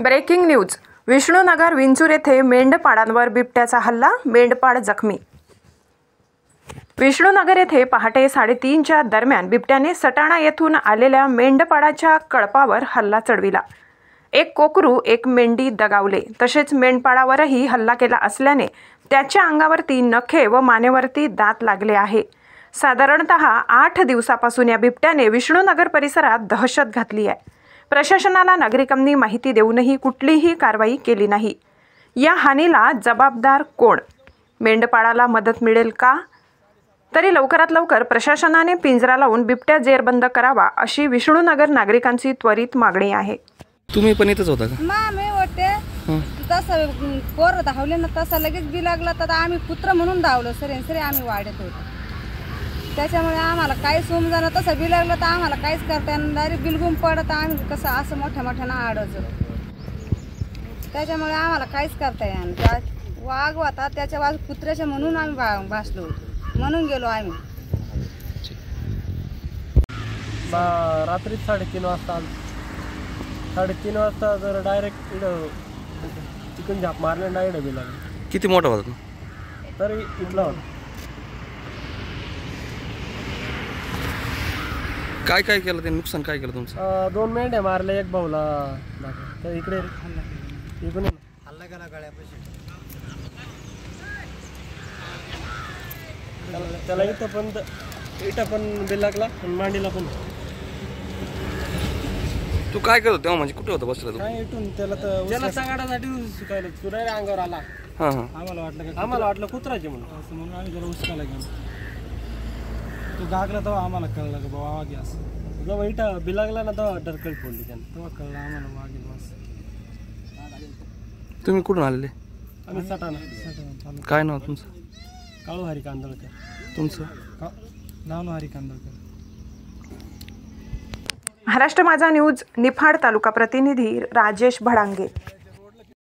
Breaking news. Vishnunagar Vinchur येथे मेंढपाळांवर बिबट्याचा हल्ला, मेंढपाळ जखमी. विष्णुनगर येथे पहाटे 3:30च्या दरम्यान बिबट्याने सटाणा येथून आलेल्या मेंढपाळाच्या कळपावर हल्ला चढविला. एक कोकरू, एक मेंढी दगावले. तसेच मेंढपाळावरही हल्ला केला असल्याने त्याच्या अंगावरती नखे व मानेवरती दात लागले आहे. साधारणतः 8 दिवसापासून या बिबट्याने विष्णुनगर परिसरात दहशत घातली आहे. प्रशासनाला नागरिकांनी माहिती देऊनही कुठलीही कारवाई केली नाही. या हानीला जबाबदार कोण? मेंढपाळाला मदत मिळेल का? तरी लवकरात लवकर प्रशासनाने पिंजरा लावून बिबट्या जेरबंद करावा अशी विष्णुनगर नागरिकांची त्वरित मागणी आहे. तुम्ही पण इथंच होता का? मी होते तसं पोर धावले ना, तसं लगेच बी लागला तर आम्ही कुत्र म्हणून धावलो. सरे आम्ही वाढत होतो, त्याच्यामुळे आम्हाला काही समजाना. तसं बी लागलं तर आम्हाला काहीच करता येणार. डायरेक्ट बिलगुम पडत आम्ही कसं असं मोठ्यानं आडवतो. त्याच्यामुळे आम्हाला काहीच करता येणार. वाघ होता त्याच्या वाघ कुत्र्याच्या म्हणून आम्ही भासलो, म्हणून गेलो आम्ही. रात्री 3:30 वाजता 3:30 वाजता जर डायरेक्ट इकडं चिकन झाप मारले डायरेक्ट बी लागले. किती मोठा होता? तरी इथला होता. काय काय केलं ते? नुकसान काय केलं तुमचं? 2 मेंढ्या मारल्या, एक भाऊला तर इकडे इकडून हल्ला केला गळ्यापाशी. त्याला इथं पण बिल लागला आणि मांडीला पण. तू काय करत होता तेव्हा? म्हणजे कुठे होता बसला तू? काय इथून त्याला सगाडासाठी शिकायला तू डायरेक्ट अंगावर आला. हां हां. आम्हाला वाटलं कुत्राचे म्हणून आम्ही जरा उचकायला गेलो. तो गागला तेव्हा आम्हाला कळलं की बाबा वाघ असं. जेव्हा इथं बी लागला ना तेव्हा डरकळ फोडली त्यानं. तेव्हा कळलं आम्हाला वाघ बस. तुम्ही कुठून आलेले? आम्ही सटाणा. काय नाव तुमचं? काळू हरी कांदळकर. तुमचं नाव हरी कांदळकर. महाराष्ट्र माझा न्यूज निफाड तालुका प्रतिनिधी राजेश भडांगे.